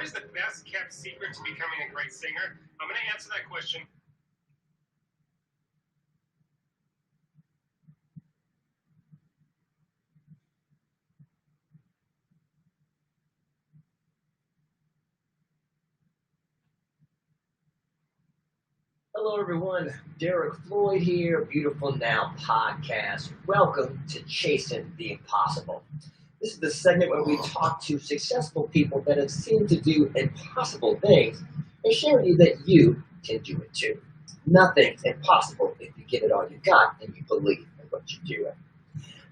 is the best kept secret to becoming a great singer? I'm going to answer that question. Hello everyone, Derek Floyd here, Beautiful Now Podcast. Welcome to Chasing the Impossible. This is the segment where we talk to successful people that have seemed to do impossible things and share with you that you can do it too. Nothing's impossible if you give it all you got and you believe in what you're doing.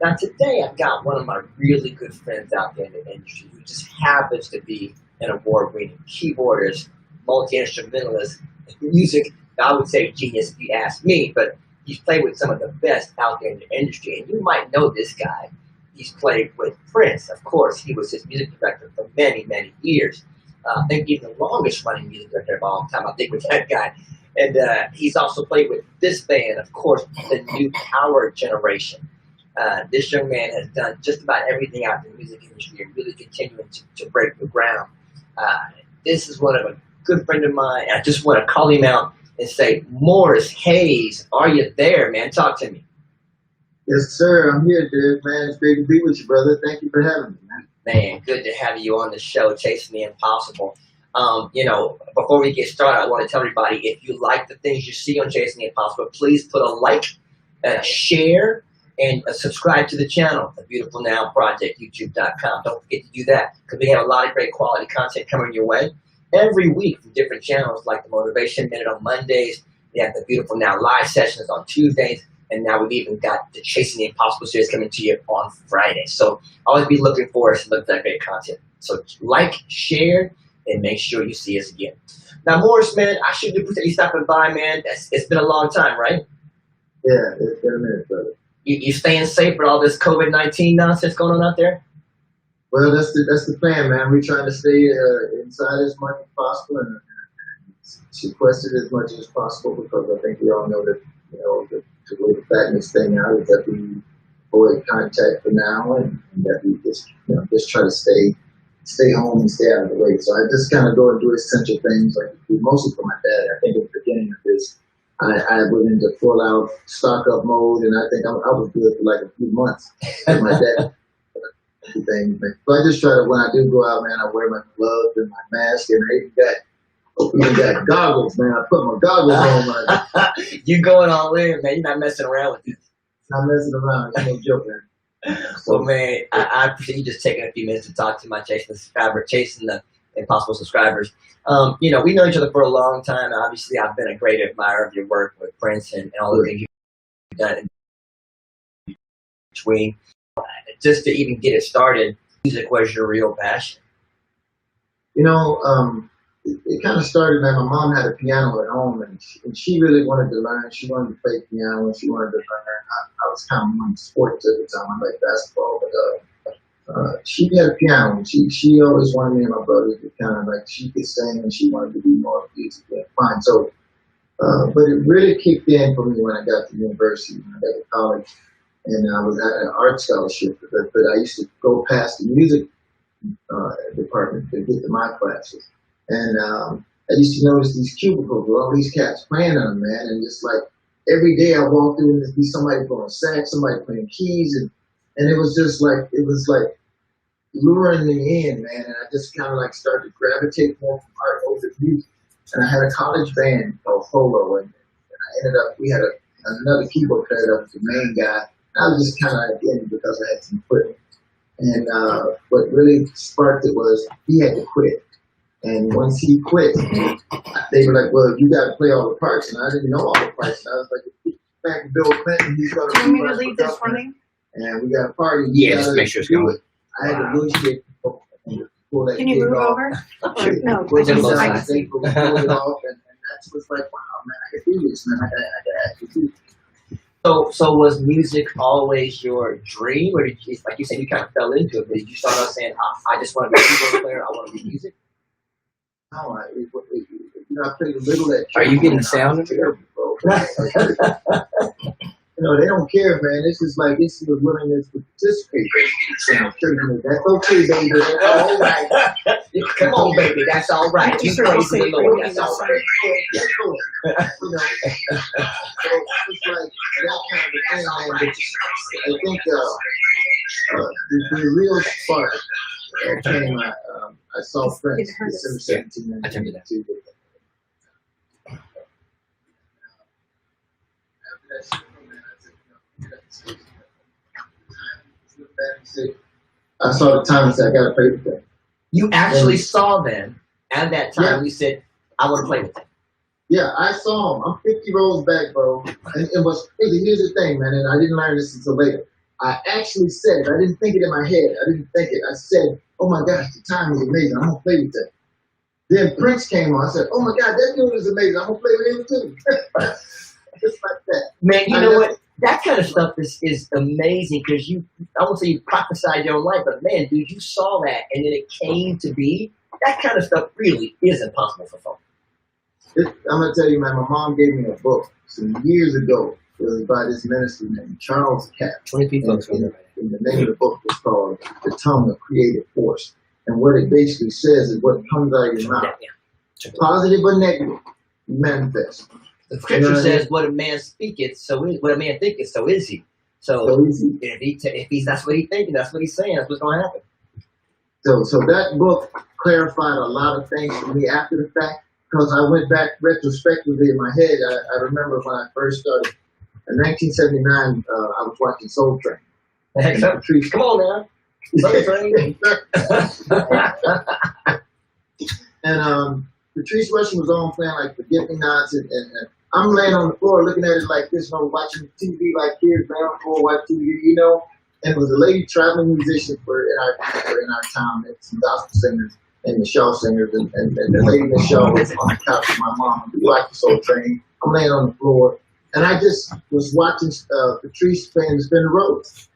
Now today I've got one of my really good friends out there in the industry who just happens to be an award-winning keyboardist, multi-instrumentalist, music, I would say genius if you ask me, but he's played with some of the best out there in the industry, and you might know this guy. He's played with Prince, of course. He was his music director for many, many years. I think even the longest running music director of all time, I think, was that guy. And he's also played with this band, of course, the New Power Generation. This young man has done just about everything out in the music industry and really continuing to break the ground. This is one of a good friend of mine. I just want to call him out and say, Morris Hayes, are you there, man? Talk to me. Yes, sir. I'm here, dude, man. It's great to be with you, brother. Thank you for having me, man. Man, good to have you on the show, Chasing the Impossible. Before we get started, I want to tell everybody, if you like the things you see on Chasing the Impossible, please put a like, share, and subscribe to the channel, The Beautiful Now Project, YouTube.com. Don't forget to do that, because we have a lot of great quality content coming your way every week from different channels like the Motivation Minute on Mondays. We have the Beautiful Now live sessions on Tuesdays. And now we've even got the Chasing the Impossible series coming to you on Friday. So always be looking for us and look for that great content. So like, share, and make sure you see us again. Now, Morris, man, I should appreciate you stopping by, man. It's been a long time, right? Yeah, it's been a minute, brother. You staying safe with all this COVID-19 nonsense going on out there? Well, that's the plan, man. We're trying to stay inside as much as possible and sequestered as much as possible, because I think we all know that, the way to fatten this thing out is that we avoid contact for now, and that we just try to stay home and stay out of the way. So I just kind of go and do essential things, like mostly for my dad. I think at the beginning of this, I went into full out stock up mode, and I think I was good for like a few months with my dad. Things. So I just try to, when I do go out, man, I wear my gloves and my mask, and I even got goggles, man. I put my goggles on. You going all in, man. You're not messing around with it. Not messing around. I'm no joke, man. So, man, I appreciate you just taking a few minutes to talk to my Chasing the Impossible subscribers. We know each other for a long time. Obviously, I've been a great admirer of your work with Prince and all the things you've done in between. Just to even get it started, music was your real passion. It kind of started, man. My mom had a piano at home, and she really wanted to learn. She wanted to play piano, and she wanted to learn. I was kind of on sports at the time. I liked basketball, but she had a piano, and she always wanted me and my brother to kind of like, she could sing, and she wanted to do more music. Fine. So, but it really kicked in for me when I got to university, when I got to college. And I was at an art scholarship, but I used to go past the music department to get to my classes. And I used to notice these cubicles with all these cats playing on them, man. And it's like every day I walked through and there'd be somebody playing sax, somebody playing keys. And it was just like, luring me in, man. And I just kind of like started to gravitate more from art over to music. And I had a college band called Polo. And I ended up, we had another keyboard player that was the main guy. I was just kind of in because I had some equipment. And what really sparked it was he had to quit. And once he quit, they were like, well, you got to play all the parts. And I didn't know all the parts. And I was like, back to Bill Clinton. He's going to do you want me to leave this for me? And we got a party. Yeah, just make sure it's going. I had to negotiate and pull that Can you move off. over? No, Pull I it can see. off. And that's what's like, wow, man, I can do this, man. I can actually do this. So was music always your dream, or did you, like you said, you kind of fell into it? But did you start out saying, "I just want to be a keyboard player. I want to be music"? No, I played a little at. Are you getting sound in here, bro? They don't care, man. It's just like this is the willingness to participate. That's okay, baby. That's all right. Come on, baby, that's all right. You Sure, praise the say Lord, praise that's all the right. You know, so it's like that kind of thing, man. But I think the real spark came. I saw Prince December 17, 1992. I saw the time and said, I gotta play with them. You actually saw them at that time. Yeah. You said, I want to play with them. Yeah, I saw him. I'm 50 rows back, bro. And it was crazy. Here's the thing, man, and I didn't learn this until later. I actually said it. I didn't think it in my head. I didn't think it. I said, oh my gosh, the time is amazing. I'm gonna play with them. Then Prince came on. I said, oh my God, that dude is amazing. I'm gonna play with him too. Just like that. Man, you know what? That kind of stuff is amazing because I won't say you prophesied your own life, but man, dude, you saw that and then it came to be. That kind of stuff really is impossible for folks. I'm gonna tell you, man. My mom gave me a book some years ago. It was by this minister named Charles Capp. 20 folks. And the name of the book was called "The Tongue of Creative Force." And what it basically says is what comes out of your mouth, positive or negative, you manifest. The scripture says, "What a man speaketh, so is what a man thinketh, so is he." So if he's that's what he's thinking, that's what he's saying. That's what's going to happen. So that book clarified a lot of things for me after the fact. Because I went back retrospectively in my head, I remember when I first started in 1979. I was watching Soul Train. Come on now, Soul Train. And Patrice Rushen was on playing like "Forget Me Nots," and I'm laying on the floor looking at it like this, watching TV like kids laying on the floor watching TV, you know. And it was a lady traveling musician in our town, and some gospel singers. And the Shaw singers, and the lady in the Shaw was on the couch with my mom. We watched the Soul Train. I'm laying on the floor, and I just was watching Patrice playing the Spin the Rose.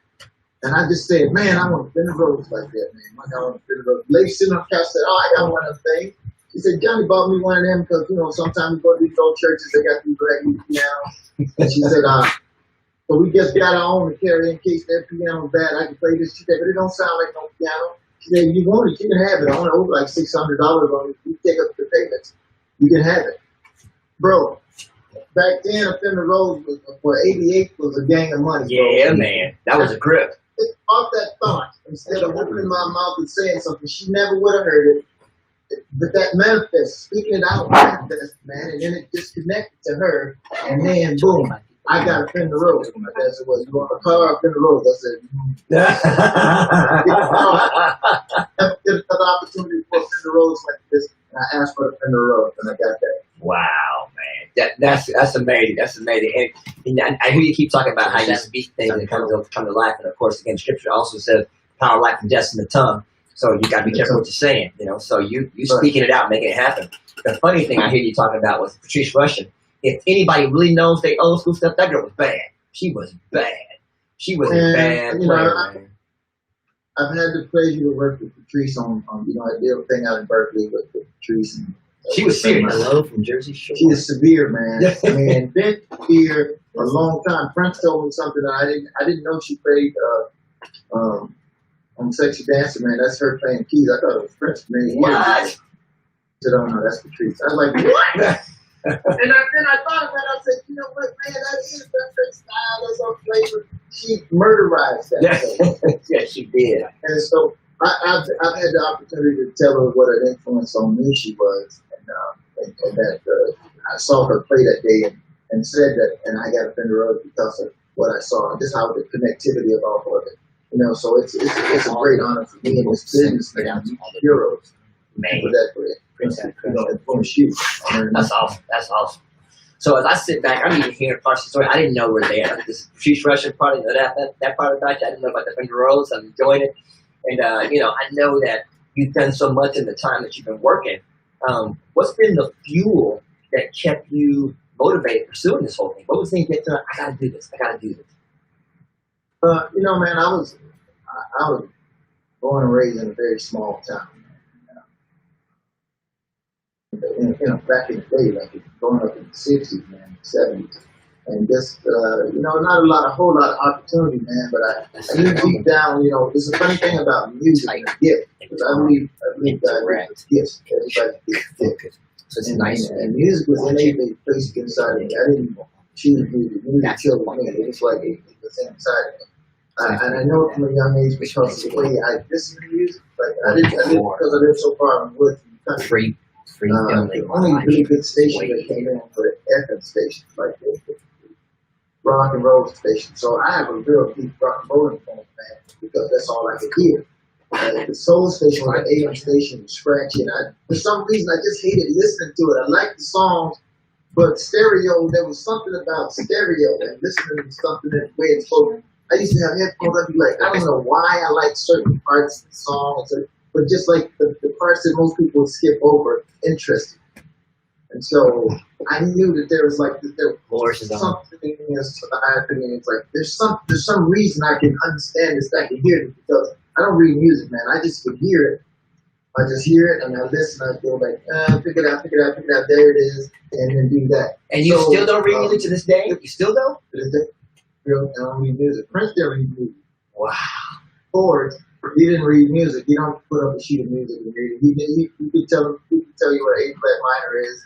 And I just said, man, I want to spin the rose like that, man. I want to spin the rose. The lady sitting on the couch said, oh, I got one of them things. She said, Johnny bought me one of them because, you know, sometimes we go to these old churches, they got these regular pianos. And she said, but we just got our own to carry in case that piano's bad. I can play this. She said, but it don't sound like no piano. She said, you want it, you can have it. I want to over like $600 on it. You take up the payments, you can have it. Bro, back then, a Fender Rose for 88 was a gang of money. Yeah, man. That was a grip. Off that thought, instead of opening my mouth and saying something, she never would have heard it. But that manifest, speaking it out, manifest, man, and then it just connected to her, and then boom, I got a Fender Rose. That's what you want a car, a Fender Rose. I said, there's another opportunity for a Fender Rose like this, and I asked for a Fender Rose, and I got that. Wow, man, that's amazing. That's amazing. And I hear you keep talking about how you speak things and come to life. And of course, again, Scripture also says, "Power, life, and death in the tongue." So you got to be careful what you're saying. You know, so you speaking it out, making it happen. The funny thing I hear you talking about was Patrice Rushen. If anybody really knows their old school stuff, that girl was bad. She was bad. She was a bad player. I've had the pleasure to work with Patrice on you know, I did a thing out in Berkeley with Patrice. And, she was serious. Hello from Jersey Shore. She is severe, man. I mean, been here a long time. Prince told me something that I didn't know she played on Sexy Dancer, man. That's her playing keys. I thought it was Prince, man. What? I said, oh no, that's Patrice. I was like, what? And then I thought about it. I said, you know what, man, that is her style. That's her flavor. She murderized that. Yeah, she did. And so I've had the opportunity to tell her what an influence on me she was, and that I saw her play that day and said that, and I got a Fender Rose because of what I saw, and just how the connectivity of all of it. You know, so it's a great honor for me in this business to have heroes. Man, for that, you know, influence you. That's awesome. That's awesome. So as I sit back, I'm even hearing parts of the story. I didn't know we're there. This Patrice Rushen part of that part about you. I didn't know about the Fender Rose. I'm enjoying it. And, you know, I know that you've done so much in the time that you've been working. What's been the fuel that kept you motivated pursuing this whole thing? What was the thing that said, I got to do this. I got to do this? You know, man, I was born and raised in a very small town. You know, back in the day, like growing up in the 60s, man, 70s, And just, not a whole lot of opportunity, man, but I knew deep down, it's a funny thing about music and a gift, because I believe God gives gifts. Everybody gets gifts. So it's nice. And music was innately placed inside of me. I didn't choose music. Music killed me. It was like it was inside of me. And I know from a young age because of the way I listen to music. Like I did because I lived so far north in the country. The only really good station that came in were FM stations, like the rock and roll station. So I have a real deep rock and roll influence, man, because that's all I could hear. The soul station or the AM station was scratchy, and for some reason I just hated listening to it. I liked the songs, but stereo, there was something about stereo and listening to something that way it's spoken. I used to have headphones. I'd be like, I don't know why I like certain parts of the song, but just like the parts that most people would skip over, interesting. And so I knew that there was something else happening. It's like there's some reason I can understand this, I can hear it, because I don't read music, man. I just can hear it. I just hear it and I listen. I go like, pick it out. There it is, and then do that. And you still don't read music to this day? You still don't? I don't read music. Prince didn't read music. Wow. Ford, he didn't read music. You don't put up a sheet of music and read it. He could tell you what an A-flat minor is,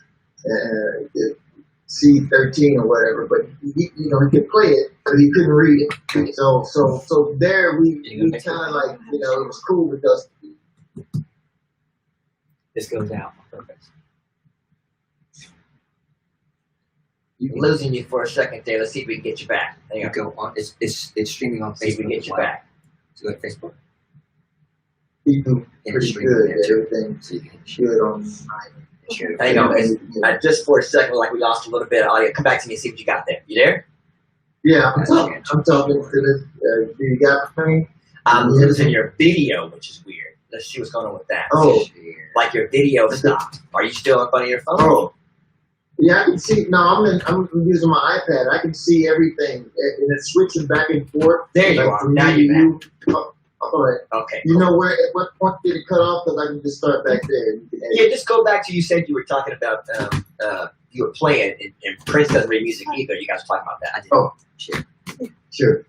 C13 or whatever, but he could play it, but he couldn't read it. So there we kind of like, it was cool because this goes out on purpose. Losing you for a second there. Let's see if we can get you back. There you go. It's streaming on Facebook. See if we can get you back. So go to Facebook. People pretty good at everything. Good on Hang on. Just for a second, like we lost a little bit of audio. Come back to me and see what you got there. You there? Yeah, I'm talking to this. Do you got me? I'm listening to your video, which is weird. Let's see what's going on with that. Oh. Like your video stopped. Are you still in front of your phone? Oh. Yeah, I can see. No, I'm using my iPad. I can see everything, and it's switching back and forth. There you are. Now you're back. All right. Okay. You know where? At what point did it cut off? Because I can just start back there. Yeah, just go back to you said you were talking about you were playing, and Prince doesn't read music either. You guys were talking about that. Oh, sure.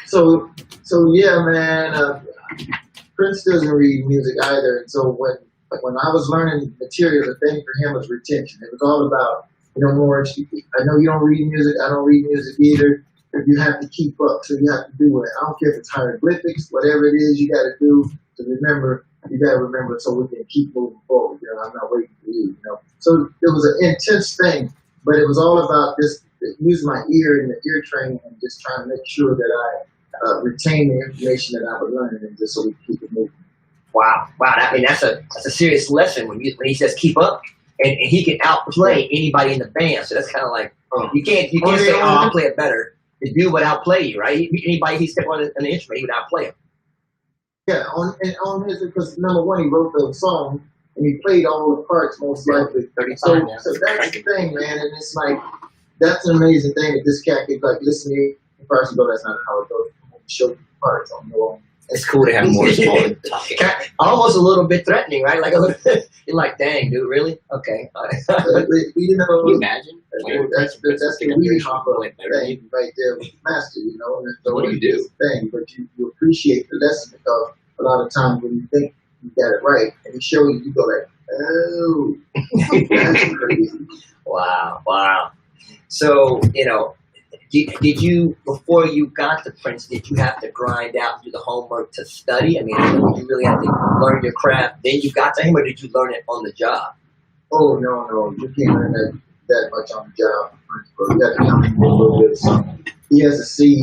So yeah, man. Prince doesn't read music either. And so when I was learning material, the thing for him was retention. It was all about, more. I know you don't read music. I don't read music either. But you have to keep up. So you have to do it. I don't care if it's hieroglyphics, whatever it is you got to do to remember. You got to remember so we can keep moving forward. I'm not waiting for you. So it was an intense thing, but it was all about just using my ear and the ear training and just trying to make sure that I retain the information that I was learning, and just so we keep it moving. Wow. That's a serious lesson when he says keep up, and he can outplay anybody in the band. So that's kind of like you can't say I'll play it better. The dude would outplay you, right? Anybody he stepped on an instrument, he would outplay him. Yeah, on his, because number one, he wrote the song and he played all the parts most likely. So that's the thing, man, and it's like that's an amazing thing that this cat could like listen to the parts and go, that's not how it goes. Show the parts on your own. It's cool to have more talking. Almost a little bit threatening, right? Like a little bit. You're like, dang, dude, really? Okay. Can you imagine? That's the weed hopper thing right there with the master, And what do you do? Thing, but you appreciate the lesson because a lot of times when you think you got it right and he shows you, you go like, oh, that's crazy. Wow. So, did you, before you got to Prince, did you have to grind out and do the homework to study? I mean, did you really have to learn your craft? Then you got to him, or did you learn it on the job? Oh, no. You can't learn that much on the job. You got to come in a little bit of something. He has to see,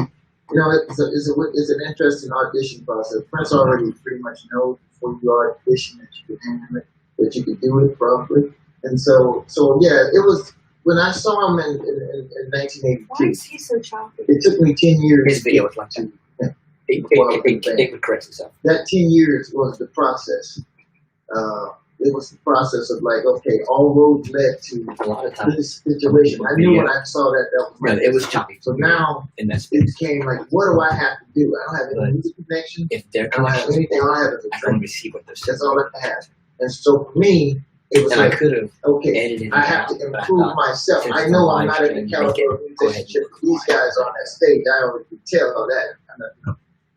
it's an interesting audition process. Prince already pretty much knows before you audition that you can handle it, that you can do it properly. And so yeah, it was. When I saw him in 1982, why is he so choppy? It took me 10 years. His video was like that. It would correct himself. That 10 years was the process. It was the process of like, okay, all roads led to a lot of times this situation. I knew when I saw that was it was choppy. So now it became like, what do I have to do? I don't have any music connection. If they're I don't have anything. All I have is a I don't receive what they're saying. That's all I have. And so for me, it was And I like, could have okay, edited it I have out, to but I improve thought, myself. since I it's know a I'm live not in the stream, make it- caliber of go ahead. musicianship with these guys on that stage. I already can tell all that.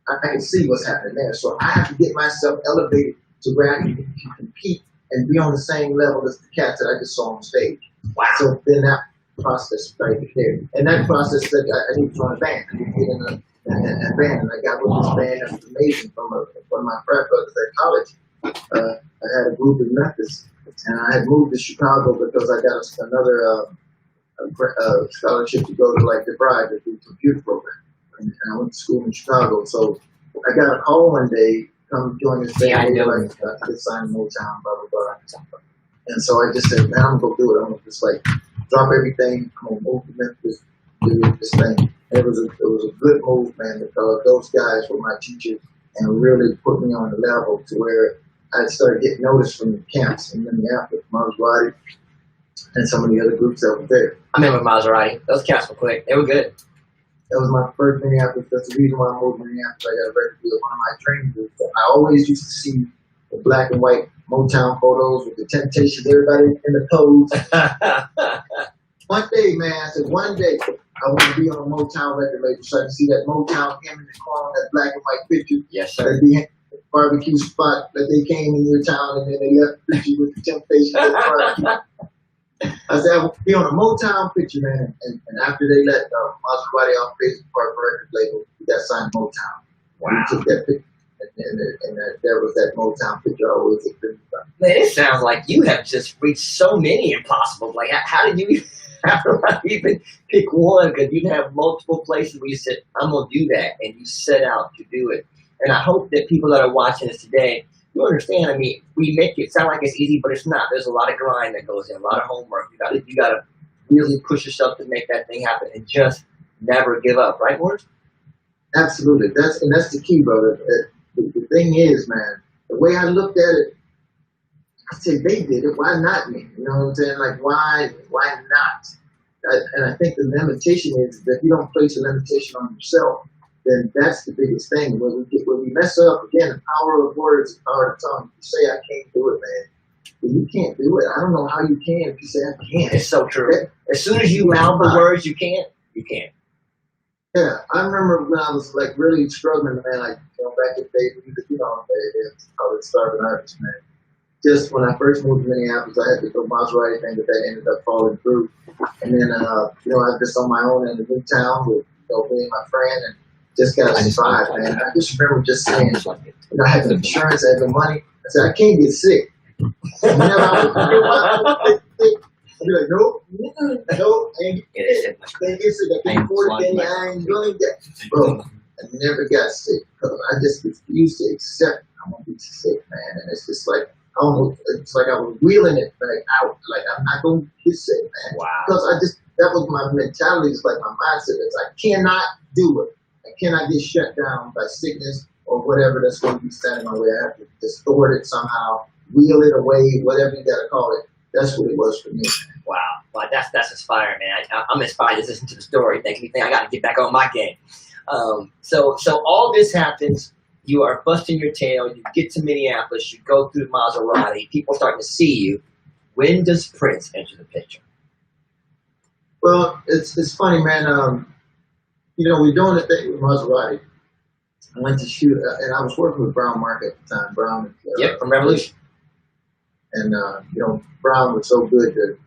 I can see what's happening there. So I have to get myself elevated to where I can compete and be on the same level as the cats that I just saw on stage. Wow. So then that process started there. And that process said I need to join a band. I need to get in a band. And I got with this band that was amazing from one of my frat brothers at college. I had a group in Memphis. And I had moved to Chicago because I got another scholarship to go to like DeVry to do a computer program. And I went to school in Chicago. So I got a call one day, come join this band. Yeah, I know. Like, I get signed to Motown, blah, blah, blah. And so I just said, man, I'm going to go do it. I'm going to just like drop everything. I'm going to move to Memphis, do this thing. And it was a good move, man, because those guys were my teachers and really put me on the level to where I started getting noticed from the camps in Minneapolis, Maserati, and some of the other groups that were there. I remember Maserati. Those cats were quick. They were good. That was my first Minneapolis. That's the reason why I moved to Minneapolis. I got a record deal with one of my training groups. I always used to see the black and white Motown photos with the Temptations, everybody in the pose. One day, man, I said, one day I want to be on a Motown record label so I can see that Motown him in the corner, that black and white picture. Yes, sir. That'd be a barbecue spot that they came in your town and then they left the picture with the Temptations at the barbecue. I said, I want to be on a Motown picture, man. And after they let Maserati off Basic Park record label, we got signed to Motown. Wow. We took that picture. And there was that Motown picture I always had been about. Man, it sounds like you have just reached so many impossibles. Like, how did you even pick one? Because you have multiple places where you said, I'm going to do that. And you set out to do it. And I hope that people that are watching this today, you understand. I mean, we make it sound like it's easy, but it's not. There's a lot of grind that goes in, a lot of homework. You got to really push yourself to make that thing happen and just never give up. Right, Morris? Absolutely. That's the key, brother. The thing is, man, the way I looked at it, I said, they did it. Why not me? You know what I'm saying? Like, why not? And I think the limitation is that if you don't place a limitation on yourself, then that's the biggest thing. When we mess up, again, the power of words, the power of the tongue. You say, I can't do it, man. But you can't do it. I don't know how you can if you say, I can't. It's so true. As soon as you mouth the words you can't, you can't. Yeah, I remember when I was like really struggling, man, like, you know, back in the day, I was starving artist, man. Just when I first moved to Minneapolis, I had the Maserati thing, but that ended up falling through. And then, I was just on my own in the new town with, me and my friend, and just got to survive, man. I just remember just saying, I had the insurance, I had the money. I said, I can't get sick. And whenever I was sick, I'd be like, nope, I ain't get sick. I can't afford it, I ain't going to get sick. Bro, I never got sick. I just refused to accept I'm going to be sick, man. And it's just like, it's like I was wheeling it back out. Like, I'm not going to get sick, man. Wow. Because that was my mentality. It's like my mindset is I cannot do it. I cannot get shut down by sickness or whatever that's going to be standing in my way. I have to distort it somehow, wheel it away, whatever you got to call it. That's what it was for me. Wow. Well, that's inspiring, man. I'm inspired to listen to the story. Making me think I got to get back on my game. So all this happens. You are busting your tail. You get to Minneapolis. You go through Maserati. People starting to see you. When does Prince enter the picture? Well, it's funny, man. We're doing the thing with Maserati. I went to shoot, and I was working with Brown Mark at the time. Brown. From Revolution. And, Brown was so good to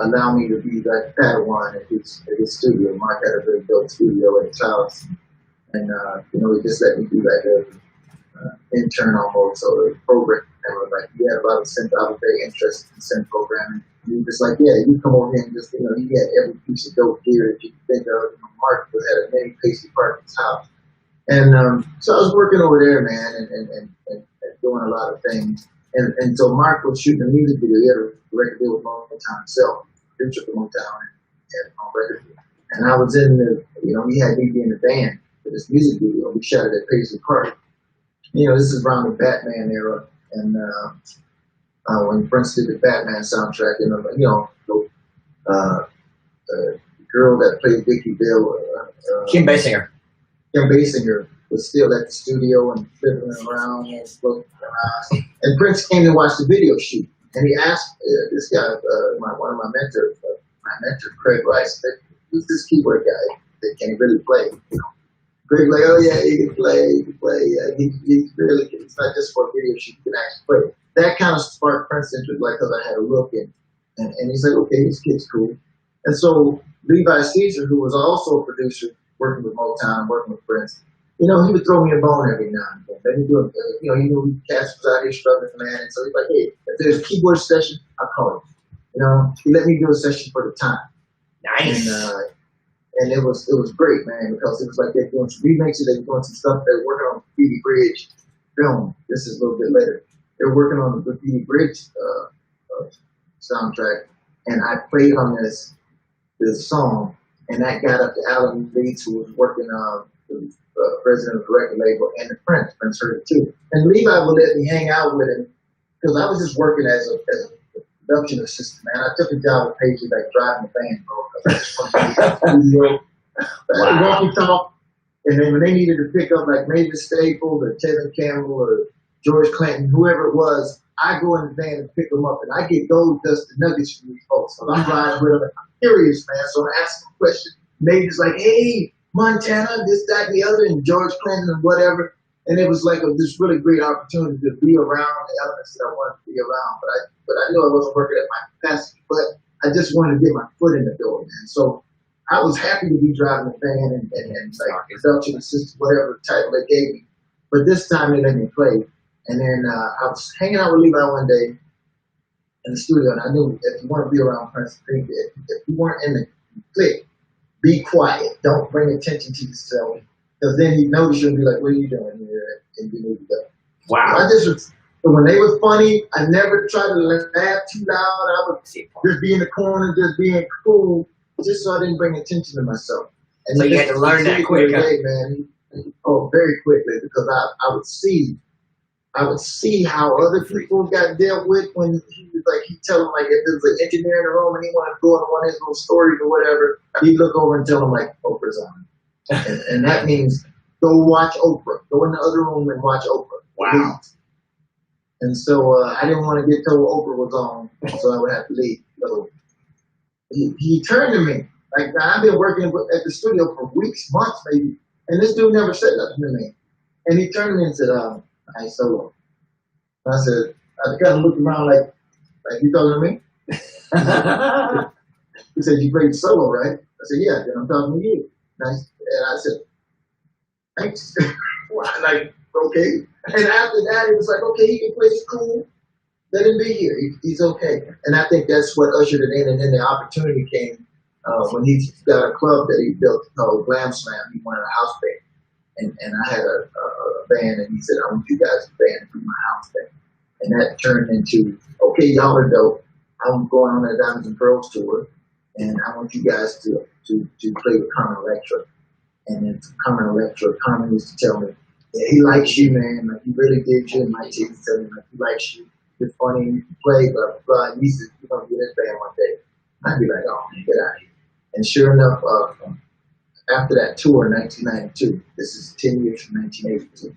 allow me to be like Padawan at his studio. Mark had a very dope studio at his house. And, he just let me do like a intern almost, or a program. And like, he had a lot of synth. I was very interested in synth programming. And he was just like, yeah, you come over here and just, he had every piece of dope gear that you could think of. Mark was at a many Paisley Park at his house. And so I was working over there, man, and doing a lot of things. And so Mark was shooting a music video. He had a record deal with Motown himself, producer for Motown, and he had a record deal. And I was in he had me be in the band for this music video. We shot it at Paisley Park. This is around the Batman era. And when Prince did the Batman soundtrack, the girl that played Vicky Bill, Kim Basinger. Kim Basinger was still at the studio and fiddling around and Prince came to watch the video shoot. And he asked this guy, one of my mentors, Craig Rice, said, who's this keyboard guy that can he really play? You know, Craig like, oh yeah, he can play, Yeah, he's really, it's not just for video shoot, he can actually play. That kind of sparked Prince's interest, like, because I had a look and he's like, okay, this kid's cool. And so Levi Caesar, who was also a producer, working with Motown, working with Prince, you know, he would throw me a bone every now and then. Then he do, you know, he knew Cass was out here struggling, man. And so he's like, hey, if there's a keyboard session, I'll call him. You know, he let me do a session for the time. Nice. And it was great, man, because it was like they're doing some remixes, they were doing some stuff, they were working on the Graffiti Bridge film. This is a little bit later. They were working on the Graffiti Bridge soundtrack, and I played on this song, and that got up to Alan Leeds, who was working president of the record label, and the Prince heard it too. And Levi would let me hang out with him because I was just working as a production assistant, man. I took a job at Paisley, like driving the van, bro. I just wanted to be in the studio. Walkie talk, and then when they needed to pick up like Mavis Staples or Tevin Campbell or George Clinton, whoever it was, I go in the van and pick them up, and I get gold dust and nuggets from these folks. So I'm riding with them. I'm curious, man. So I ask them a question. Mavis like, hey, Montana, this, that, and the other, and George Clinton and whatever. And it was like this really great opportunity to be around the elements that I wanted to be around. But I knew I wasn't working at my capacity, but I just wanted to get my foot in the door, man. So I was happy to be driving the van and like production assistant, whatever title they gave me. But this time they let me play. And then I was hanging out with Levi one day in the studio, and I knew if you want to be around Prince, if you weren't in the clique, be quiet. Don't bring attention to yourself, because then he'd notice you and be like, what are you doing here? And you need to go. Wow. But when they were funny, I never tried to laugh too loud. I would just be in the corner, just being cool, just so I didn't bring attention to myself. And so you had to learn that quick, huh? Man. Oh, very quickly, because I would see how other people got dealt with when he'd tell them, like, if there was an engineer in the room and he wanted to go on one of his little stories or whatever, he'd look over and tell them, like, Oprah's on. and that means go watch Oprah. Go in the other room and watch Oprah. Wow. And so I didn't want to get told Oprah was on, so I would have to leave. So he turned to me. Like, I've been working at the studio for weeks, months maybe, and this dude never said nothing to me. And he turned to me and said, I solo. And I said, I kind of looked around like you talking to me? He said, you played solo, right? I said, yeah, then I'm talking to you. And I said, thanks. Like, okay. And after that, it was like, okay, he can play, it's cool. Let him be here. He's okay. And I think that's what ushered it in. And then the opportunity came when he got a club that he built called Glam Slam. He wanted a house band. And I had a band, and he said, I want you guys to band and do my house band. And that turned into, okay, y'all are dope. I'm going on that Diamonds and Pearls tour, and I want you guys to play with Carmen Electra. And then Carmen used to tell me, yeah, he likes you, man. Like, he really gives you, and my team used to tell me, like, he likes you. You're funny, you can play, blah, blah, blah. And he said, you're going to get this band one day. I'd be like, oh, man, get out of here. And sure enough, after that tour in 1992, this is 10 years from 1982,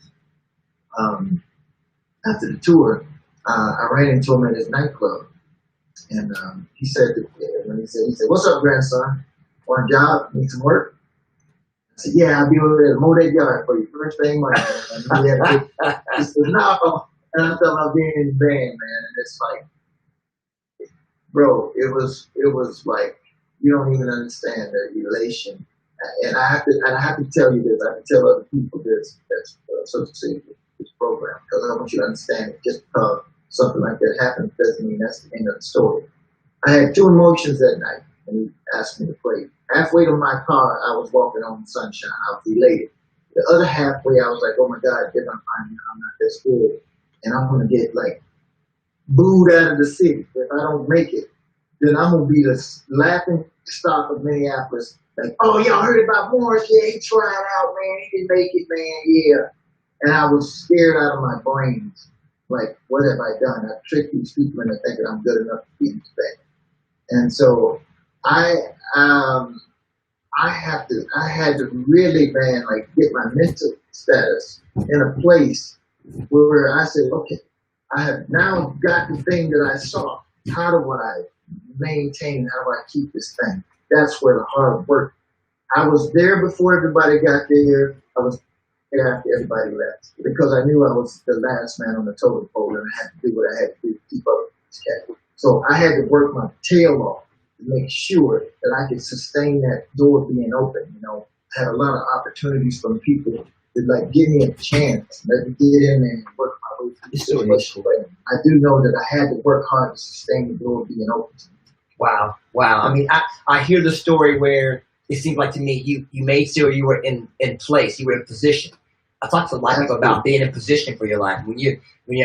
after the tour, I ran into him at his nightclub. And he said, what's up, grandson? Want a job? Need some work? I said, yeah, I'll be over there to mow that yard for you first thing Monday. And he said, no. And I'm talking about being in the band, man. And it's like, bro, it was like, you don't even understand the elation. And I have to tell you this. I have to tell other people this that's associated with this program, because I want you to understand it. Just because something like that happened doesn't mean that's the end of the story. I had two emotions that night when he asked me to play. Halfway to my car, I was walking on sunshine. I was elated. The other halfway, I was like, oh my God, they're going to find me. I'm not this good. And I'm going to get, like, booed out of the city. If I don't make it, then I'm going to be the laughing stock of Minneapolis. Like, oh, y'all heard about Morris? Yeah, he tried out, man. He didn't make it, man. Yeah. And I was scared out of my brains. Like, what have I done? I've tricked these people into thinking I'm good enough to be in this band. And so I had to really, man, like, get my mental status in a place where I said, okay, I have now got the thing that I saw. How do I maintain? How do I keep this thing? That's where the hard work. I was there before everybody got there. I was there after everybody left because I knew I was the last man on the totem pole and I had to do what I had to do to keep up with this cat. So I had to work my tail off to make sure that I could sustain that door being open. You know, I had a lot of opportunities from people that like give me a chance, let me get in there and work my way through the situation. But I do know that I had to work hard to sustain the door being open to me. Wow. I mean, I hear the story where it seemed like to me you made sure you were in place, you were in position. I talked to a lot of people about being in position for your life. When you're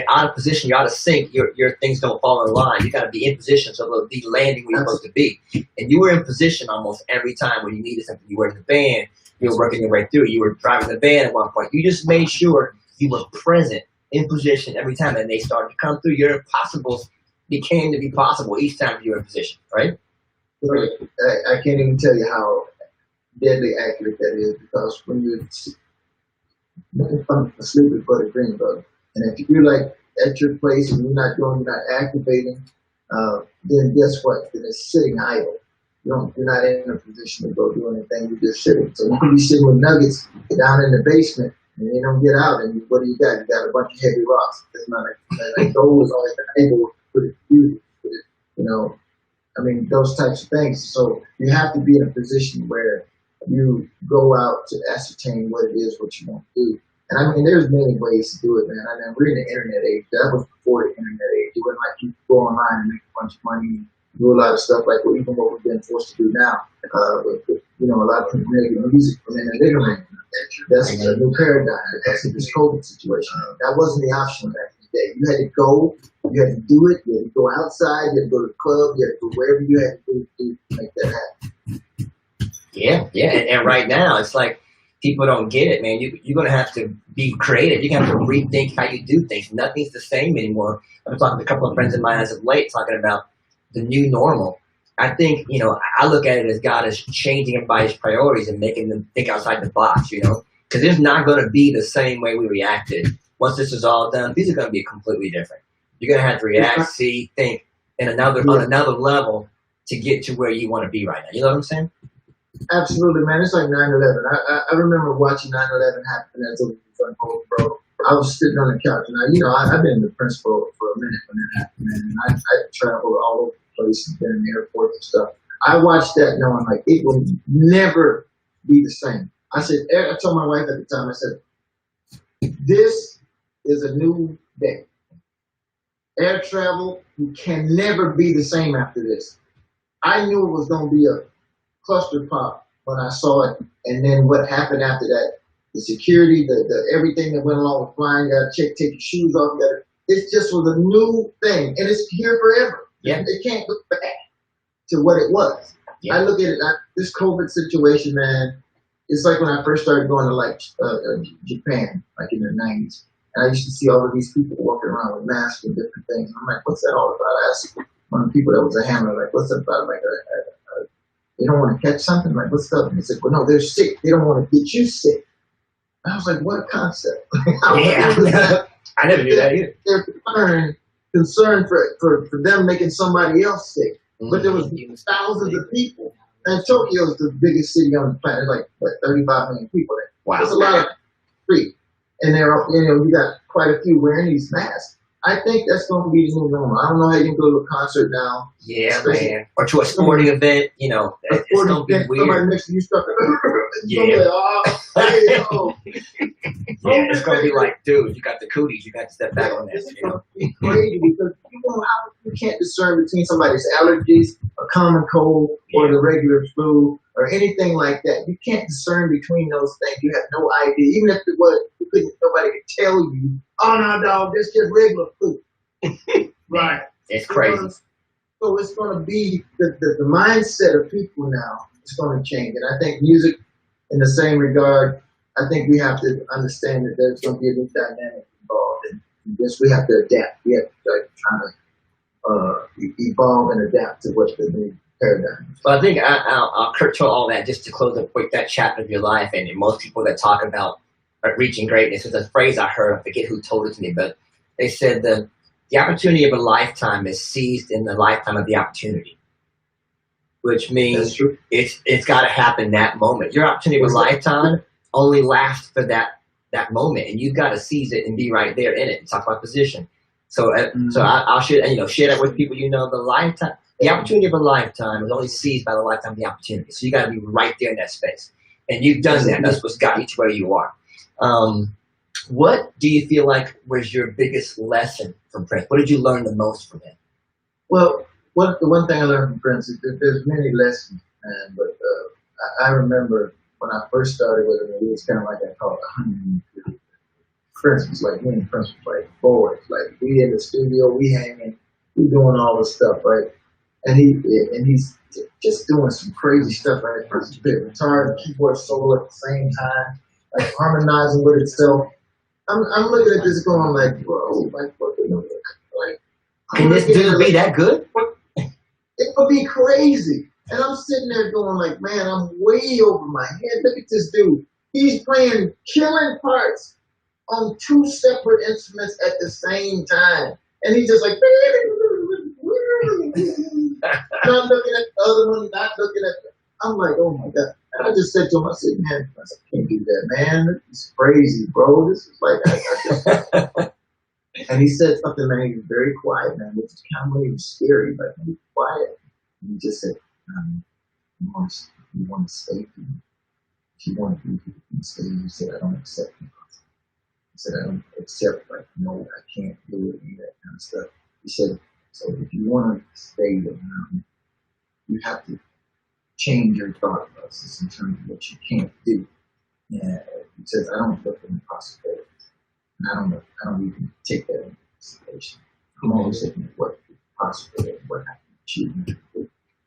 out of position, you're out of sync, your things don't fall in line. You got to be in position so they'll be landing where you're supposed to be. And you were in position almost every time when you needed something. You were in the band, you were working your way through. You were driving the band at one point. You just made sure you were present, in position every time, and they started to come through. Your impossibles became to be possible each time you were in position, right? I can't even tell you how deadly accurate that is because when you're asleep before the dream, brother, and if you're like at your place and you're not activating, then guess what? Then it's sitting idle. You're not in a position to go do anything. You're just sitting. So you could be sitting with nuggets down in the basement and they don't get out. And what do you got? You got a bunch of heavy rocks. It's not like gold is always able to put it through. You know, I mean, those types of things. So you have to be in a position where you go out to ascertain what it is, what you want to do. And I mean, there's many ways to do it, man. I mean, we're in the internet age. That was before the internet age. It wasn't like you go online and make a bunch of money and do a lot of stuff like even what we've been forced to do now. With, you know, a lot of people making music from in the living room. That's a new paradigm because of this COVID situation. That wasn't the option back in the day. You had to go, you had to do it, you had to go outside, you had to go to the club, you had to go wherever you had to do to make that happen. Yeah. And right now, it's like people don't get it, man. You're going to have to be creative. You're going to have to rethink how you do things. Nothing's the same anymore. I'm talking to a couple of friends of mine as of late talking about the new normal. I think, you know, I look at it as God is changing everybody's priorities and making them think outside the box, you know, because it's not going to be the same way we reacted. Once this is all done, these are going to be completely different. You're going to have to react, see, think on another level to get to where you want to be right now. You know what I'm saying? Absolutely, man. It's like 9/11. I remember watching 9/11 happen as a young bro. I was sitting on the couch, and I've been the principal for a minute when that happened, man. And I traveled all over the place and been in the airport and stuff. I watched that knowing like it will never be the same. I told my wife at the time, I said, this is a new day. Air travel can never be the same after this. I knew it was going to be a cluster pop when I saw it, and then what happened after that, the security, the everything that went along with flying, got to take your shoes off, it just was a new thing, and it's here forever. Yeah. It can't look back to what it was. Yeah. I look at it, this COVID situation, man, it's like when I first started going to like Japan, like in the 90s, and I used to see all of these people walking around with masks and different things. I'm like, what's that all about? I asked one of the people that was a handler, like, what's that about? I'm like, they don't want to catch something? Like, what's up? And he said, well, no, they're sick. They don't want to get you sick. And I was like, what a concept. Yeah. I never knew that either. They're concerned for them making somebody else sick. Mm-hmm. But there was thousands of people. And Tokyo is the biggest city on the planet, like, 35 million people there. Wow. There's a lot of street. And you got quite a few wearing these masks. I think that's going to be the new normal. I don't know how you can go to a concert now. Yeah, man. Or to a sporting event, you know. It's going to be weird. Somebody next to you stuck. Yeah, it's going to be like, dude, you got the cooties. You got to step back on this. It's going to be crazy because you can't discern between somebody's allergies, a common cold, or the regular flu, or anything like that. You can't discern between those things. You have no idea. Even if it was, nobody could tell you, oh, no, dog, that's just regular flu. Right. It's crazy. So it's going to be the mindset of people now is going to change. And I think music, in the same regard, I think we have to understand that there's going to be a new dynamic involved. And yes, we have to adapt. We have to try to evolve and adapt to what the new paradigm is. Well, I think I'll curtail all that just to close up with that chapter of your life. And most people that talk about reaching greatness, there's a phrase I heard, I forget who told it to me, but they said the opportunity of a lifetime is seized in the lifetime of the opportunity, which means it's got to happen that moment. Your opportunity of a lifetime only lasts for that moment, and you've got to seize it and be right there in it. Talk about position. So, I'll share that with people. The opportunity of a lifetime is only seized by the lifetime of the opportunity. So you got to be right there in that space, and you've done that. That's what's got you to where you are. What do you feel like was your biggest lesson from Prince? What did you learn the most from him? Well, the one thing I learned from Prince is that there's many lessons, man. But I remember when I first started with him, it was kind of like I call it a honeymoon period. Prince was like, me and Prince was like boys. Like, we in the studio, we hanging, we doing all this stuff, right? And he's just doing some crazy stuff, right? Prince is playing guitar and keyboard solo at the same time, like harmonizing with itself. I'm looking at this going like, bro, like, what the like? Can this dude be that good? It would be crazy. And I'm sitting there going like, man, I'm way over my head. Look at this dude. He's playing killing parts on two separate instruments at the same time. And he's just like, not looking at the other one, not looking at the, I'm like, oh my God. And I just said to him, I said, man, I can't do that, man. This is crazy, bro. This is like, and he said something, man, he was very quiet, man, which is kind of really scary, but he was quiet. And he just said, you want to stay here. If you want to be here, you can stay. He said, I don't accept you. He said, I don't accept, like, no, I can't do it, and that kind of stuff. He said, so if you want to stay around, you have to change your thought process in terms of what you can't do. And he says, I don't look at the possibilities. And I don't even take that into consideration. I'm always looking at what is possible and what I can achieve.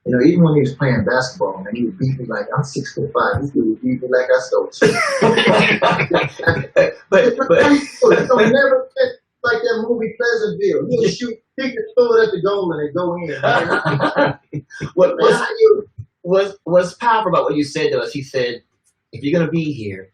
You know, even when he was playing basketball, man, he would beat me like, I'm 6'5". This dude would beat me like I stole shit. but it's gonna never fit like that movie Pleasantville. He would shoot, he could throw it at the goal and it go in. What's powerful about what you said to us, he said, if you're gonna be here,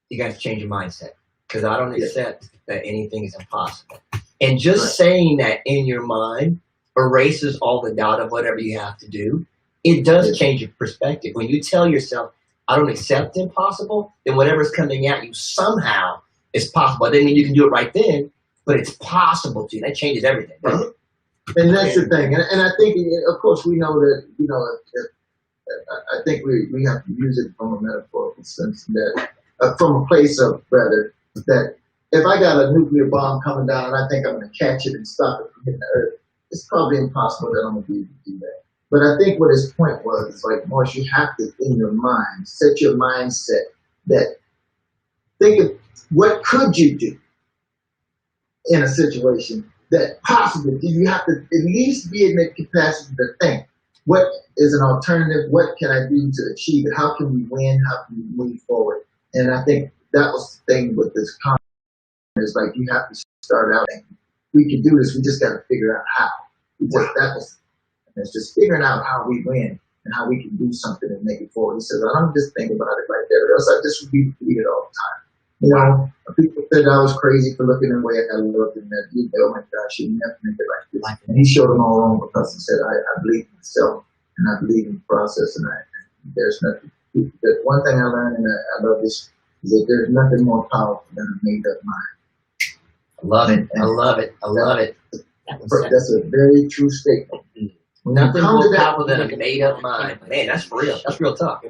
you got to change your mindset. Because I don't accept that anything is impossible. And just saying that in your mind erases all the doubt of whatever you have to do. It does change your perspective. When you tell yourself, I don't accept impossible, then whatever's coming at you somehow is possible. It doesn't mean you can do it right then, but it's possible to. That changes everything. And that's the thing. And I think, of course, we know that, you know, I think we have to use it from a metaphorical sense, that from a place of, rather, that if I got a nuclear bomb coming down and I think I'm going to catch it and stop it from hitting the earth, it's probably impossible that I'm going to be able to do that. But I think what his point was, is like, Morris, you have to, in your mind, set your mindset that, think of what could you do in a situation that possibly, you have to at least be in the capacity to think, what is an alternative? What can I do to achieve it? How can we win? How can we move forward? And I think that was the thing with this conference. It's like, you have to start out thinking, we can do this, we just got to figure out how. It's just figuring out how we win and how we can do something and make it forward. He says, I don't just think about it like that, or else I just would be defeated all the time. You know, people said I was crazy for looking the way I looked, and that, oh my gosh, you never make it like this. And he showed them all wrong, because he said, I believe in myself, and I believe in the process, and there's nothing. The one thing I learned, and I love this, is that there's nothing more powerful than a made-up mind. I love it. I love it. I love it. That's a very true statement. Nothing more powerful than a made-up mind. Man, that's for real. That's real tough.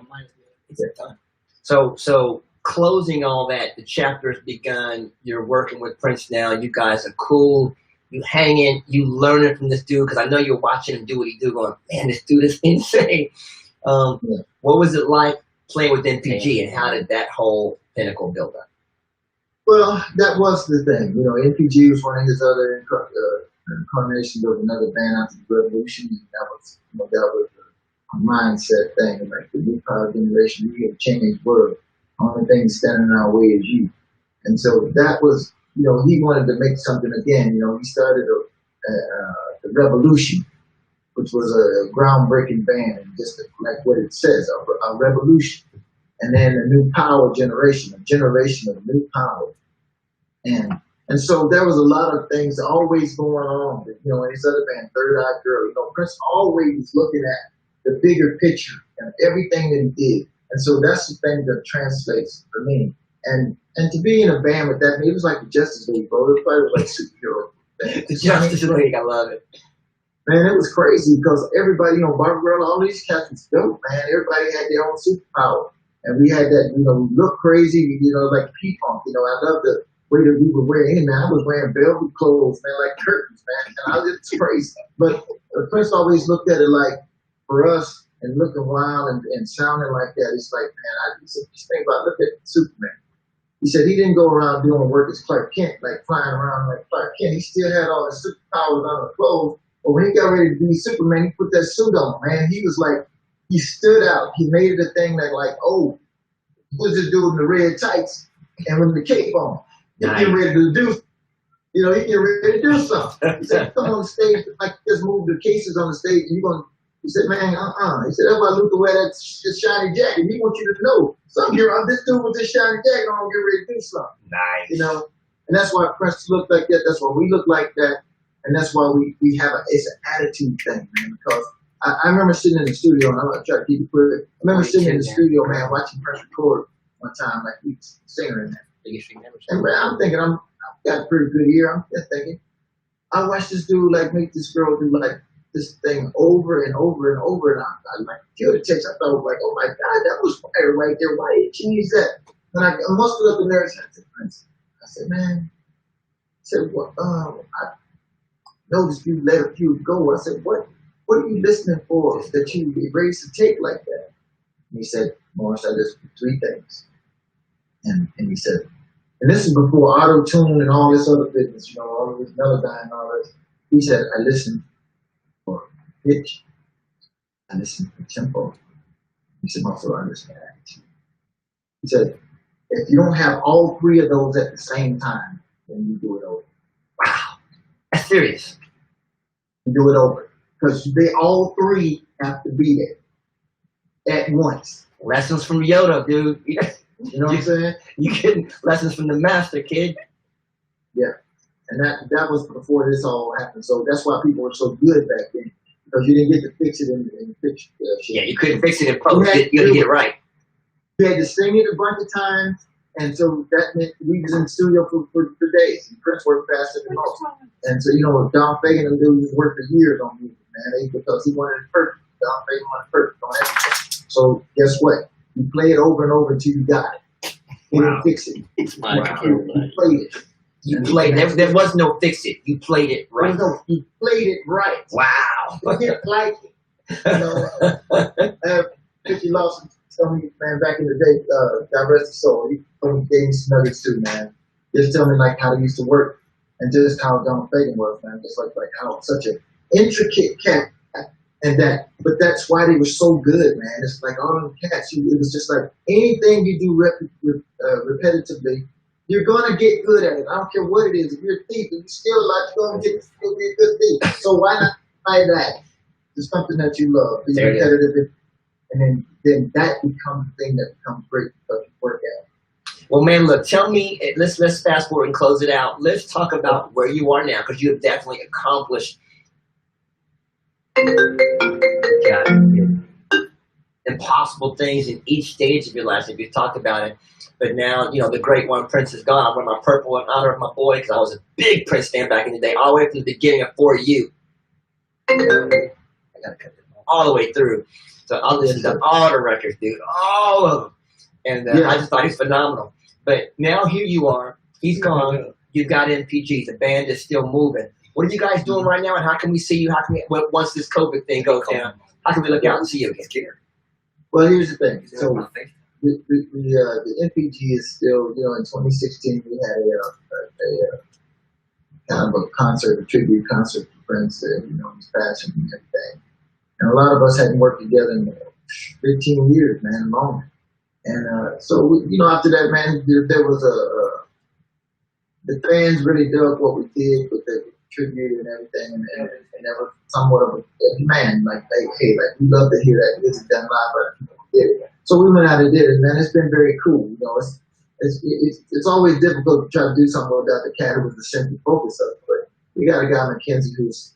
So closing all that, the chapter's begun. You're working with Prince now. You guys are cool. You hanging. You learning from this dude, because I know you're watching him do what he do. Going, man, this dude is insane. What was it like playing with NPG, and how did that whole Pinnacle build up? Well, that was the thing. You know, NPG was one of his other incarnations of another band after the Revolution. And that was, you know, that was a mindset thing. Like, the new power generation, we have changed the world. The only thing standing in our way is you. And so that was, you know, he wanted to make something again. You know, he started the Revolution, which was a groundbreaking band, and just like what it says, a revolution. And then a new power generation, a generation of new power. And And so there was a lot of things always going on. You know, in his other band, Third Eye Girl, you know, Prince always looking at the bigger picture and everything that he did. And so that's the thing that translates for me. And to be in a band with that, it was like the Justice League, bro. It was like superhero. The Justice League, I love it. Man, it was crazy because everybody, you know, Barbara Girl, all these cats was dope, man. Everybody had their own superpower. And we had that, you know, we looked crazy, you know, like P-Punk. You know, I love the way that we were wearing, man. I was wearing velvet clothes, man, like curtains, man. And I was just crazy. But Prince always looked at it like, for us, and looking wild and sounding like that, it's like, man, I just think about, look at Superman. He said he didn't go around doing work as Clark Kent, like flying around like Clark Kent. He still had all the superpowers on the clothes. But when he got ready to be Superman, he put that suit on, man. He was like, he stood out. He made it a thing that like, oh, who's this dude in the red tights and with the cape on? He getting ready to do, you know, he getting ready to do something. He said, come on the stage, like just move the cases on the stage and you're going to, he said, man, He said, that's why Luther wear that shiny jacket. He wants you to know, this dude with this shiny jacket, I'm going to get ready to do something. Nice. You know, and that's why Prince looked like that. That's why we look like that. And that's why we have it's an attitude thing, man, because I remember sitting in the studio, and I'm going to try to keep it quick. I remember sitting in the studio, man, watching Prince record one time, like he's singer in that. And man, I'm thinking, I've got a pretty good ear. I'm just thinking, I watched this dude, like, make this girl do, like, this thing over and over and over, and I like, killed the text. I thought, like, oh my God, that was fire right there. Why did you use that? And I mustered up the nerves. I said, Prince, I said, man, I said, well, I noticed you let a few go. I said, what are you listening for that you be raised to take like that? And he said, Morris, I listened to three things. And he said, and this is before auto-tune and all this other business, you know, all this melodyne and all this. He said, I listened for pitch. I listened for tempo. He said, also I listen for attitude. He said, if you don't have all three of those at the same time, then you do it over. Wow. That's serious. You do it over. Because they all three have to be there at once. Lessons from Yoda, dude. You know what I'm saying? You getting lessons from the master, kid. Yeah. And that was before this all happened. So that's why people were so good back then. Because you didn't get to fix it in the picture. Yeah, you couldn't fix it in post. You had to get it right. You had to sing it a bunch of times. And so that meant we was in the studio for days. And Prince worked faster than most. And so, you know, Don Fagan and them dudes worked for years on music, man. Because he wanted it perfect. Don Fagan wanted it perfect on everything. So guess what? You play it over and over until you got it. You didn't fix it. You played it. You played it. There was no fix it. You played it right. No, you played it right. Wow. You didn't like it. You know, Ricky Lawson told me, man, back in the day, God rest his soul, he gave me some nuggets too, man. Just tell me like how they used to work and just how Don Fagan was, man. Just like how such an intricate cat. And but that's why they were so good, man. It's like all them cats, it was just like anything you do repetitively, you're gonna get good at it. I don't care what it is. If you're a thief and you steal a lot, you're gonna be a good thief. So why not try that? It's something that you love. Be repetitive, and then that becomes the thing that becomes great because you work at it. Well, man, look, tell me. Let's fast forward and close it out. Let's talk about where you are now, because you have definitely accomplished. Impossible things in each stage of your life, if you talked about it. But now, you know, the great one, Prince, is gone. I wear my purple in honor of my boy because I was a big Prince fan back in the day, all the way from the beginning of For You. I gotta cut it all the way through. So I listened to all the records, dude, all of them. And I just thought he's phenomenal. But now here you are. He's gone. You've got MPG. The band is still moving. What are you guys doing right now, and how can we see you? How can we, once this COVID thing goes down, how can we look out and see you again? Well, here's the thing. So the MPG is still, you know, in 2016 we had a kind of a concert, a tribute concert for Prince, you know, his passion and everything. And a lot of us hadn't worked together in 15 years, man, long. And so, you know, after that, man, there was the fans really dug what we did with the tribute and everything, and there was somewhat of a demand, like, hey, like, we love to hear that music done live, but people did it. So we went out and did it, man. It's been very cool, you know. it's always difficult to try to do something without the cat with the central focus of it. But we got a guy, McKenzie, who's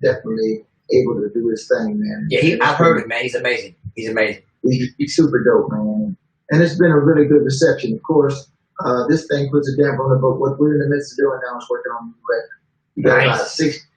definitely able to do his thing, man. Yeah, I've heard it, man. He's amazing. He's amazing. He's super dope, man. And it's been a really good reception. Of course, this thing puts a damper on it, but what we're in the midst of doing now is working on the record. We got about 6.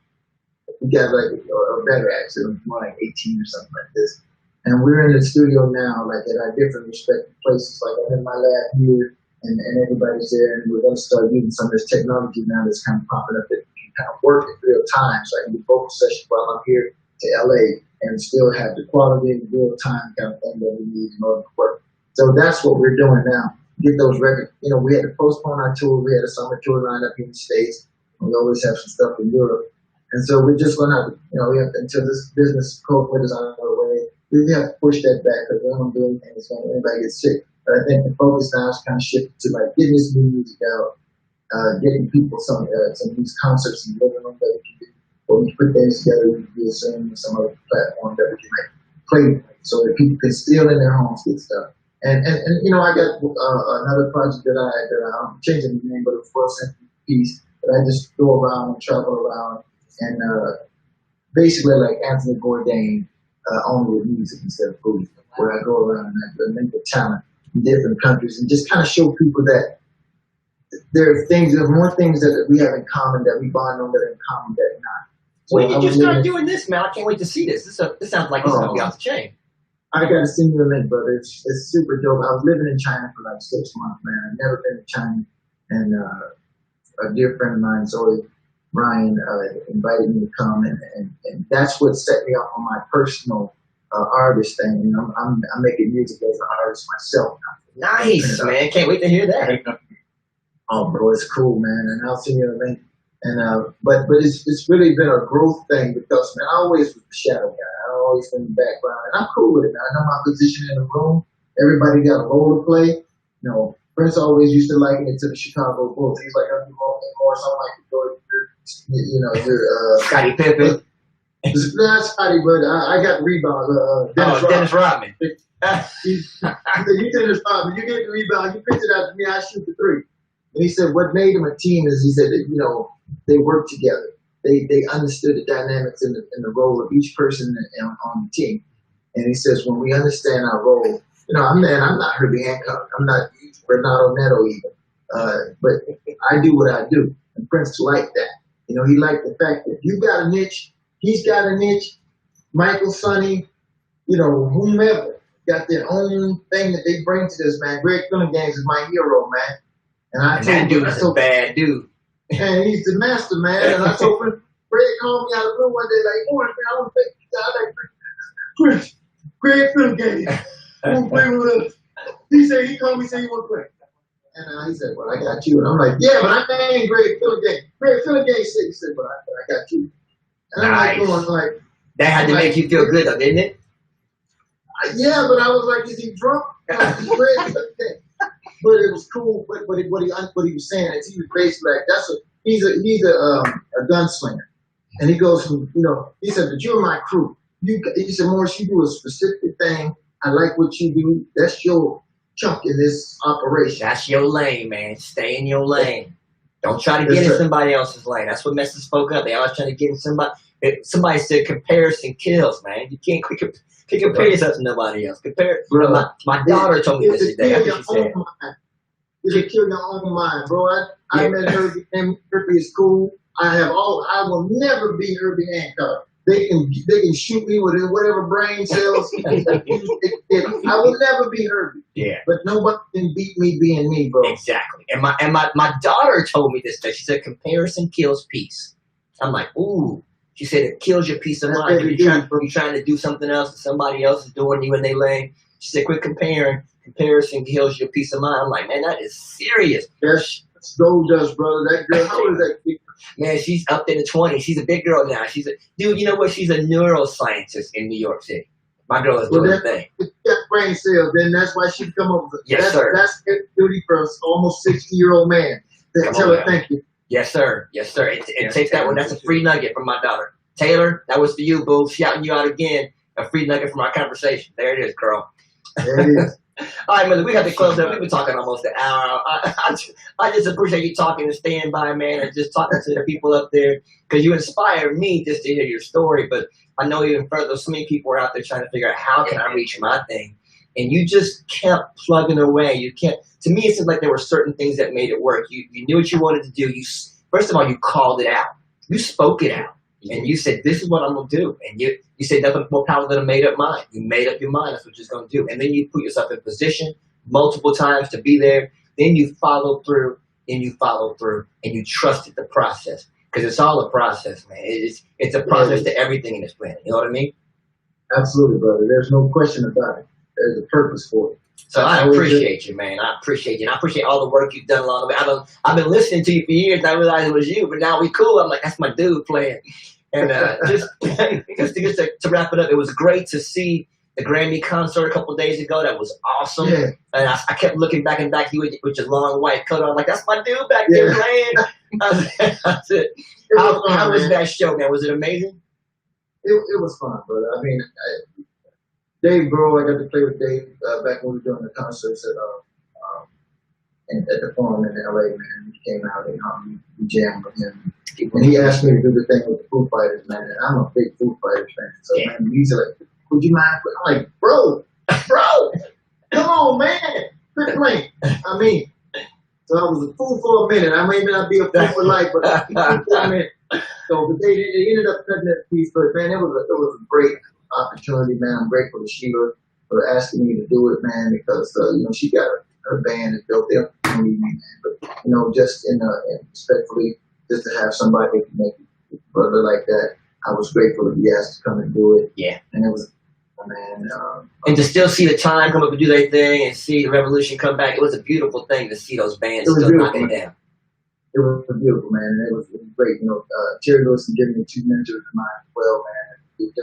We got like a better actually, more like 18 or something like this. And we're in the studio now, like at our different respective places. Like I'm in my lab here, and everybody's there, and we're going to start using some of this technology now that's kind of popping up that can kind of work in real time. So I can do vocal sessions while I'm here to LA and still have the quality and real time kind of thing that we need in order to work. So that's what we're doing now. Get those records. You know, we had to postpone our tour. We had a summer tour lined up here in the States. We always have some stuff in Europe. And so we're just going to have to, you know, we have to, until this business COVID is out of the way, we have to push that back because we don't do anything that's going to anybody get sick. But I think the focus now is kind of shifted to like getting this new music out, getting people some of these concerts in the living room that we can do. When we put things together, we can do a Zoom or some other platform that we can like play so that people can still in their homes get stuff. And you know, I got another project that I'm changing the name, but it's for a simple piece that I just go around and travel around and basically like Anthony Bourdain, only with music instead of food, where I go around and I link the talent in different countries and just kind of show people that there are more things that we have in common that we bond on that are in common that not. So when did you start doing this, man? I can't wait to see this. This sounds like it's going to be off the chain. I got to send you a link, brother. It's super dope. I was living in China for like 6 months, man. I've never been to China. And a dear friend of mine, Zoe Ryan, invited me to come. And that's what set me off on my personal artist thing. You know, I'm making music as an artist myself now. Nice, man. Can't wait to hear that. Oh, bro, it's cool, man. And I'll send you a link. And but it's really been a growth thing because, man, I always was the shadow guy. I always been in the background, and I'm cool with it, man. I know my position in the room. Everybody got a role to play. You know, Prince always used to liken it to the Chicago Bulls. He's like, I'm more something like you're Scottie Pippen. Not Scottie, but I got the rebound. Dennis Rodman. You Dennis Rodman. You get the rebound. You pitch it out to me. I shoot the three. And he said what made him a team is he said that, you know, they worked together. They understood the dynamics in the role of each person on the team. And he says when we understand our role, you know, I'm not Herbie Hancock. I'm not Renato Neto even. But I do what I do. And Prince liked that. You know, he liked the fact that you got a niche, he's got a niche, Michael, Sonny, you know, whomever got their own thing that they bring to this, man. Greg Gaines is my hero, man. And that dude is a bad dude. And he's the master, man. And I told Greg called me out of the blue one day, like, oh, man, I want to take you out. Like, Greg Gaines, won't play with us. He said, he called me, said he want to play. And he said, well, I got you. And I'm like, yeah, but I ain't Greg Gaines. Greg Gaines said, he said, but I got you. And nice. I'm like, going like, that had to make you feel good, though, didn't it? Yeah, but I was like, is he drunk? But it was cool. But what he was saying is he was basically like he's a gunslinger, and he goes from, you know, he said, but you're my crew. He said, Morris, you do a specific thing. I like what you do. That's your chunk in this operation. That's your lane, man. Stay in your lane. Don't try to get in somebody else's lane. That's what messes folk up. They always trying to get in somebody. Somebody said comparison kills, man. You can't compare yourself to nobody else. My daughter told me this today. You can kill your own mind, bro. I met Herbie, and Herbie is cool. I will never be Herbie Hancock. They can shoot me with whatever brain cells. I will never be Herbie. Yeah. But nobody can beat me being me, bro. Exactly. And my daughter told me this day. She said comparison kills peace. I'm like, ooh. She said it kills your peace of mind. You're trying to do something else and somebody else is doing you in their lane. She said, quit comparing. Comparison kills your peace of mind. I'm like, man, that is serious. That's gold dust, brother. That girl, how old is that kid? Man, she's up in the 20s. She's a big girl now. Dude, you know what? She's a neuroscientist in New York City. My girl is doing her thing. That brain cells, then that's why she come up with it. Yes, sir. That's duty for an almost 60-year-old man. Tell her thank you. Yes, sir. Yes, sir. It takes that one. That's a free nugget from my daughter. Taylor, that was for you, boo. Shouting you out again. A free nugget from our conversation. There it is, girl. There it is. All right, brother, we have to close up. We've been talking almost an hour. I just appreciate you talking and staying by, man, and just talking to the people up there because you inspire me just to hear your story. But I know even further, so many people are out there trying to figure out how can I reach my thing. And you just kept plugging away. You can't. To me, it seemed like there were certain things that made it work. You knew what you wanted to do. First of all, you called it out. You spoke it out. And you said, this is what I'm going to do. And you said nothing more powerful than a made-up mind. You made up your mind. That's what you're going to do. And then you put yourself in position multiple times to be there. Then you followed through, and you trusted the process. Because it's all a process, man. It's a process to everything in this planet. You know what I mean? Absolutely, brother. There's no question about it. There's a purpose for it. So I appreciate you, man. I appreciate you. And I appreciate all the work you've done along the way. I've been listening to you for years, and I realized it was you. But now we cool. I'm like, that's my dude playing. And just to wrap it up, it was great to see the Grammy concert a couple of days ago. That was awesome. Yeah. And I kept looking back and back to you with your long white coat on. I'm like, that's my dude back there playing. I said, how was that show, man? Was it amazing? It was fun, brother. I mean, Dave Grohl, I got to play with Dave back when we were doing the concerts at the Forum in LA, man. He came out and we jammed with him. And he asked me to do the thing with the Foo Fighters, man. And I'm a big Foo Fighters fan. So, man, he's like, would you mind? I'm like, bro, come on, man. Quit playing. I mean, so I was a fool for a minute. I may not be a fool for life, but I was for a minute. So, but they ended up cutting that piece. But, man, it was a great opportunity, man. I'm grateful to Sheila for asking me to do it, man, because, she got her band is built there for me, man. But, just respectfully, just to have somebody that can make a brother like that, I was grateful to be asked to come and do it. Yeah. And it was, man. And to still see the time come up and do their thing and see the revolution come back, it was a beautiful thing to see those bands still knocking it down. It was beautiful, man. And it was great. Terry Lewis and giving me 2 mentors of mine as well, man.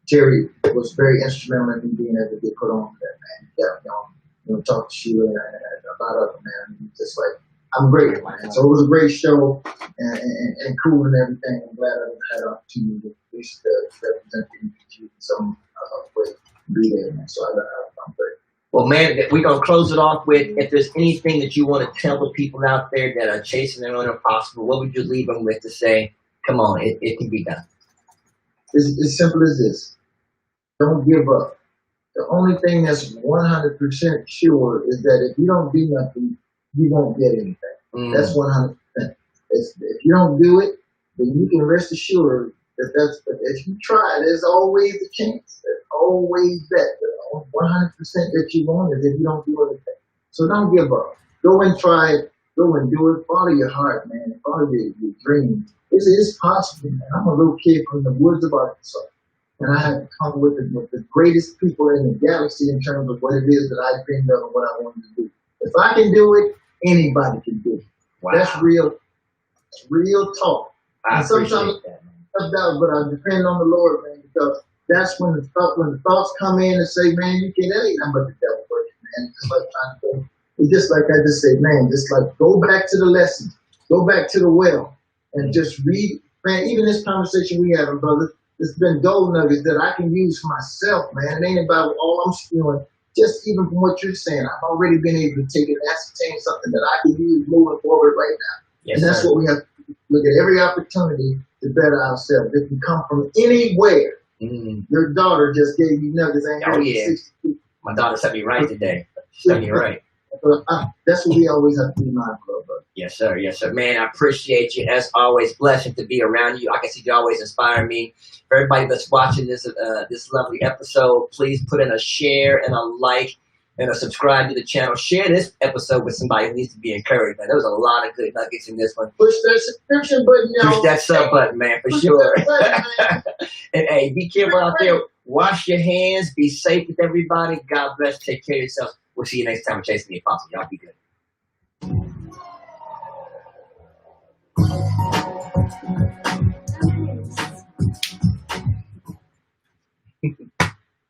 Terry was very instrumental in me being able to get put on that, man. Talk to Sheila and a lot of them, man. Just like, I'm grateful, man. So it was a great show and cool and everything. I'm glad I had an opportunity to represent the institute in some way to be there, man. So I'm grateful. Well, man, we're going to close it off with, if there's anything that you want to tell the people out there that are chasing their own impossible, what would you leave them with to say, come on, it can be done? It's as simple as this. Don't give up. The only thing that's 100% sure is that if you don't do nothing, you won't get anything. That's 100%. If you don't do it, then you can rest assured that if you try, there's always a chance. There's always that. The 100% that you want is if you don't do anything. So don't give up. Go and try it. Go and do it. Follow your heart, man. Follow your dreams. It's possible, man. I'm a little kid from the woods of Arkansas. And I have come with the greatest people in the galaxy in terms of what it is that I dreamed of and what I wanted to do. If I can do it, anybody can do it. Wow. That's real talk. I sometimes that, man. But I depend on the Lord, man, because that's when the thoughts come in and say, man, you can't, that ain't nothing but the devil working, man. Just like trying to think. It's just like I just say, man, just like go back to the lessons, go back to the well, and just read, man. Even this conversation we having, brother, it's been gold nuggets that I can use for myself, man. It ain't about all I'm spewing. Just even from what you're saying, I've already been able to take and ascertain something that I can use moving forward right now. Yes, and that's what we have to look at every opportunity to better ourselves. If you come from anywhere, your daughter just gave you nuggets. Oh, yeah. My daughter set me right today. She set me right. That's what we always have to be mindful of, brother. Yes, sir. Yes, sir. Man, I appreciate you. As always, blessing to be around you. I can see you always inspire me. For everybody that's watching this lovely episode, please put in a share and a like and a subscribe to the channel. Share this episode with somebody who needs to be encouraged, man. There was a lot of good nuggets in this one. Push that subscription button, y'all. Push that sub button, man, for sure. And hey, be careful out there. Wash your hands. Be safe with everybody. God bless. Take care of yourselves. We'll see you next time on Chasing the Apostle. Y'all be good.